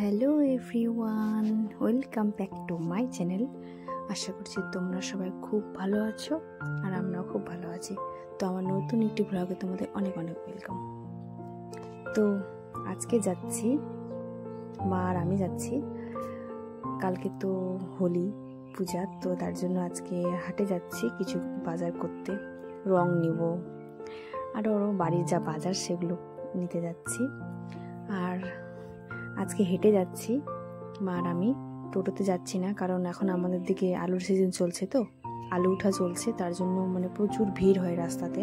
Hello everyone, welcome back to my channel. আশা করছি তোমরা সবাই খুব ভালো আছো আর আমরাও খুব ভালো আছি। তো আমার নতুন একটি ব্লগে তোমাদের অনেক অনেক ওয়েলকাম। তো আজকে যাচ্ছি, মা আর আমি যাচ্ছি। কালকে তো হোলি পূজা, তো তার জন্য আজকে হাটে যাচ্ছি কিছু বাজার করতে, রং নিব আরও বাড়ির যা বাজার সেগুলো নিতে যাচ্ছি। আর আজকে হেঁটে যাচ্ছি, মা আর আমি। টোটোতে যাচ্ছি না, কারণ এখন আমাদের দিকে আলুর সিজন চলছে, তো আলু উঠা চলছে, তার জন্য প্রচুর ভিড় হয় রাস্তাতে।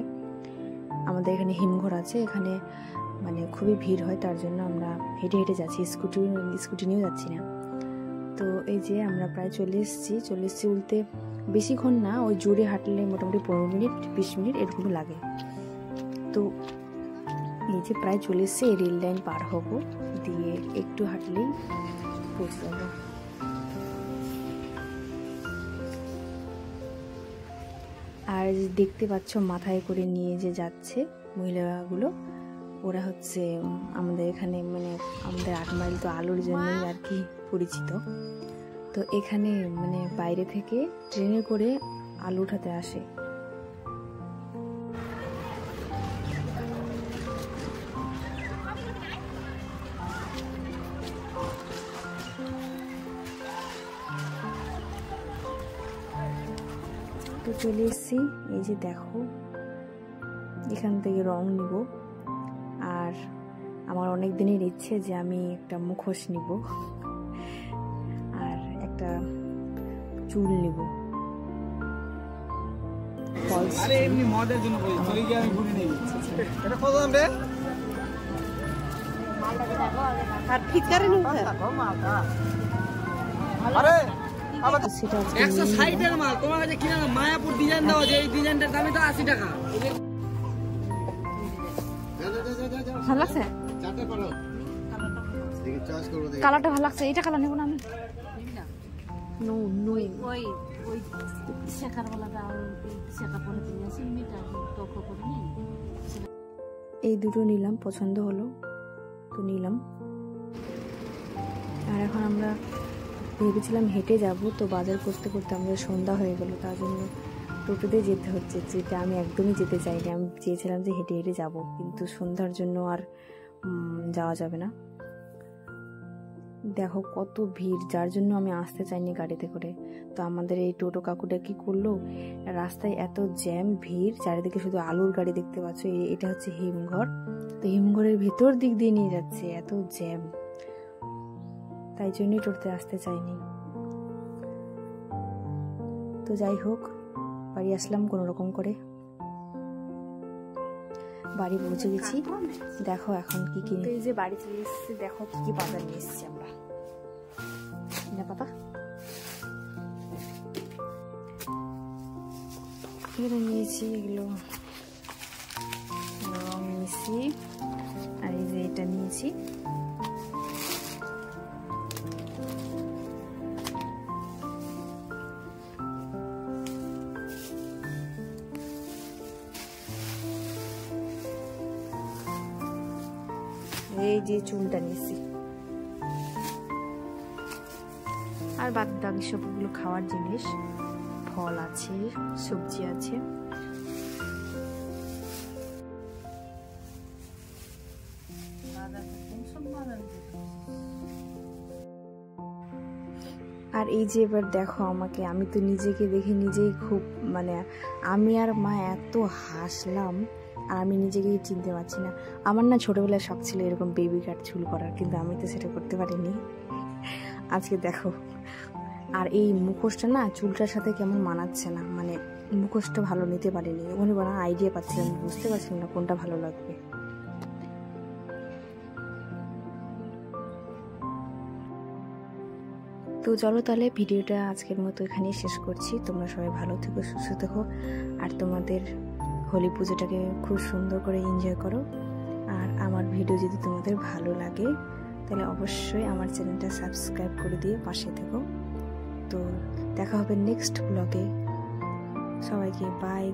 আমাদের এখানে হিমঘর আছে, এখানে খুবই ভিড় হয়, তার জন্য আমরা হেঁটে হেঁটে যাচ্ছি, স্কুটি নিয়েও যাচ্ছি না। তো এই যে আমরা প্রায় চলে এসেছি বলতে বেশিক্ষণ না, ওই জোরে হাঁটলে মোটামুটি 15 মিনিট 20 মিনিট এরকম লাগে। তো এই যে প্রায় চলে এসেছি, এই রেল লাইন পার হব, দিয়ে একটু হাঁটলেই পৌঁছে যাব। আর দেখতে পাচ্ছ মাথায় করে নিয়ে যে যাচ্ছে মহিলাগুলো, ওরা হচ্ছে আমাদের এখানে আমাদের 8 মাইল তো আলুর জন্যই আর কি পরিচিত। তো এখানে বাইরে থেকে ট্রেনে করে আলু উঠাতে আসে। তো চলে এসেছি, এই যে দেখো এখান থেকে রং নিব। আর আমার অনেক দিনের ইচ্ছে যে আমি একটা মুখোশ নিব আর একটা চুল নিব। আরে এমনি মদের জন্য বলি, চলে গিয়ে আমি ঘুরে নেব। এটা কত দাম রে? আর ফিকারে নিতে আরে সেটা 160 এর মাল তোমার কাছে কিনা মায়াপুর ডিজাইন দাও, যে এই ডিজাইনটার দাম তো 80 টাকা। ভালো লাগছে, চারটে পারো দেখি চয়েস করব। দেখি কালারটা ভালো লাগছে, এটা কালার নেব না আমি। নো ওই শেখার বলাটা শেখা পরে তুমি সিমিটা টক করে নি। এই দুটো নিলাম, পছন্দ হলো তো নিলাম। আর এখন আমরা ভেবেছিলাম হেঁটে যাব, তো বাজার করতে করতে আমাদের সন্ধ্যা হয়ে গেল, তার জন্য টোটোতে যেতে হচ্ছে, যেটা আমি একদমই যেতে চাইনি। আমি চেয়েছিলাম যে হেঁটে হেঁটে যাব, কিন্তু সন্ধ্যার জন্য আর যাওয়া যাবে না। দেখো কত ভিড়, যার জন্য আমি আসতে চাইনি গাড়িতে করে। তো আমাদের এই টোটো কাকুটা কি করলো, রাস্তায় এত জ্যাম ভিড়, চারিদিকে শুধু আলুর গাড়ি দেখতে পাচ্ছ। এটা হচ্ছে হিমঘর, তো হিমঘরের ভেতর দিক দিয়ে নিয়ে যাচ্ছে, এত জ্যাম, তাই জন্যই টোটোতে আসতে চাইনি। তো যাই হোক, বাড়ি আসলাম কোনো রকম করে, বাড়ি পৌঁছে গেছি। দেখো এখন কি কি, এই যে বাড়ি চলে এসেছি, দেখো কি কি বাজার নিয়ে এসেছি আমরা। না পাতা এগুলো নিয়েছি, এগুলো রং নিয়েছি, আর এই যে এটা নিয়েছি। এই যে চুলটা নিয়েছি, আর বাদ বাকি সবগুলো খাওয়ার জিনিস, ফল আছে, সবজি আছে। আর এই যে এবার দেখো আমাকে, আমি তো নিজেকে দেখে নিজেই খুব আমি আর মা এত হাসলাম, আর আমি নিজেকেই চিনতে পারছি না। আমার না ছোটবেলায় শখ ছিল এরকম বেবি কাট চুল করার, কিন্তু আমি তো সেটা করতে পারিনি। আজকে দেখো, আর এই মুখোশটা না চুলটার সাথে কেমন মানাচ্ছে না, মুখোশটা ভালো নিতে পারিনি, ওখানে আইডিয়া পাচ্ছিলাম, বুঝতে পারছিলাম না কোনটা ভালো লাগবে। তো চলো তাহলে ভিডিওটা আজকের মতো এখানেই শেষ করছি। তোমরা সবাই ভালো থেকো, সুস্থ থেকো, আর তোমাদের হোলি পুজোটাকে খুব সুন্দর করে এনজয় করো। আর আমার ভিডিও যদি তোমাদের ভালো লাগে তাহলে অবশ্যই আমার চ্যানেলটা সাবস্ক্রাইব করে দিয়ে পাশে থেকো। তো দেখা হবে নেক্সট ব্লগে, সবাইকে বাই।